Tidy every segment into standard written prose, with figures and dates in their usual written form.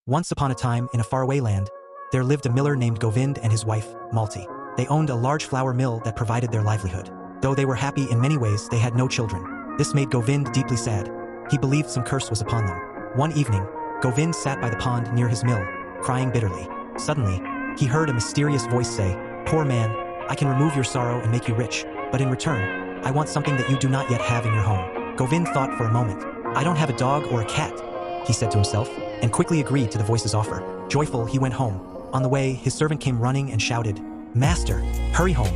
Once upon a time, in a faraway land, there lived a miller named Govind and his wife, Malti. They owned a large flour mill that provided their livelihood. Though they were happy in many ways, they had no children. This made Govind deeply sad. He believed some curse was upon them. One evening, Govind sat by the pond near his mill, crying bitterly. Suddenly, he heard a mysterious voice say, "Poor man, I can remove your sorrow and make you rich, but in return, I want something that you do not yet have in your home." Govind thought for a moment. "I don't have a dog or a cat," he said to himself, and quickly agreed to the voice's offer. Joyful, he went home. On the way, his servant came running and shouted, "Master, hurry home.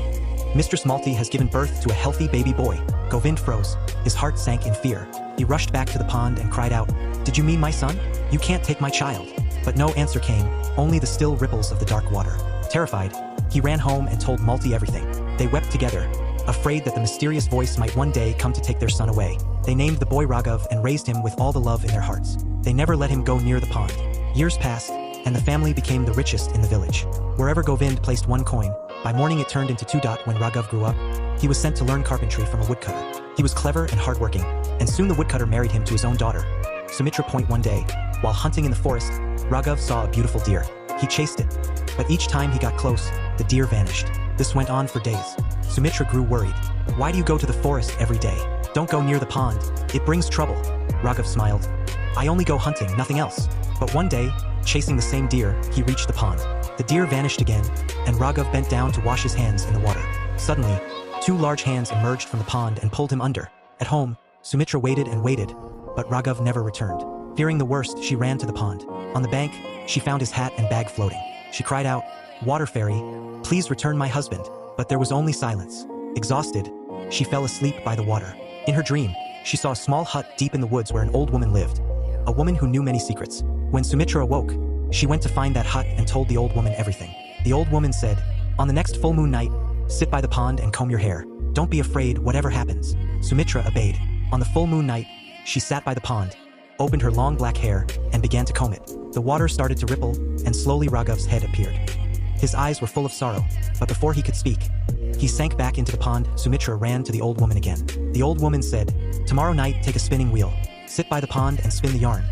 Mistress Malti has given birth to a healthy baby boy." Govind froze. His heart sank in fear. He rushed back to the pond and cried out, "Did you mean my son? You can't take my child." But no answer came, only the still ripples of the dark water. Terrified, he ran home and told Malti everything. They wept together, afraid that the mysterious voice might one day come to take their son away. They named the boy Raghav and raised him with all the love in their hearts. They never let him go near the pond. Years passed, and the family became the richest in the village. Wherever Govind placed one coin, by morning it turned into two. When Raghav grew up, he was sent to learn carpentry from a woodcutter. He was clever and hardworking, and soon the woodcutter married him to his own daughter. Sumitra. One day, while hunting in the forest, Raghav saw a beautiful deer. He chased it, but each time he got close, the deer vanished. This went on for days. Sumitra grew worried. "Why do you go to the forest every day? Don't go near the pond. It brings trouble." Raghav smiled. "I only go hunting, nothing else." But one day, chasing the same deer, he reached the pond. The deer vanished again, and Raghav bent down to wash his hands in the water. Suddenly, two large hands emerged from the pond and pulled him under. At home, Sumitra waited and waited, but Raghav never returned. Fearing the worst, she ran to the pond. On the bank, she found his hat and bag floating. She cried out, "Water fairy, please return my husband." But there was only silence. Exhausted, she fell asleep by the water. In her dream, she saw a small hut deep in the woods where an old woman lived, a woman who knew many secrets. When Sumitra awoke, she went to find that hut and told the old woman everything. The old woman said, "On the next full moon night, sit by the pond and comb your hair. Don't be afraid whatever happens." Sumitra obeyed. On the full moon night, she sat by the pond, opened her long black hair, and began to comb it. The water started to ripple, and slowly Raghav's head appeared. His eyes were full of sorrow, but before he could speak, he sank back into the pond. Sumitra ran to the old woman again. The old woman said, "Tomorrow night take a spinning wheel. Sit by the pond and spin the yarn.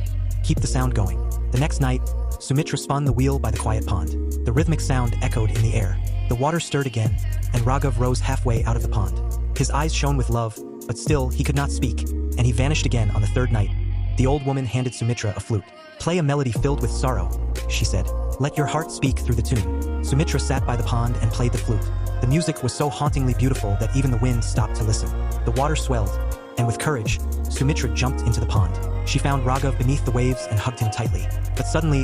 Keep the sound going." The next night, Sumitra spun the wheel by the quiet pond. The rhythmic sound echoed in the air. The water stirred again, and Raghav rose halfway out of the pond. His eyes shone with love, but still he could not speak, and he vanished again on the third night. The old woman handed Sumitra a flute. "Play a melody filled with sorrow," she said. "Let your heart speak through the tune." Sumitra sat by the pond and played the flute. The music was so hauntingly beautiful that even the wind stopped to listen. The water swelled, and with courage, Sumitra jumped into the pond. She found Raghav beneath the waves and hugged him tightly. But suddenly,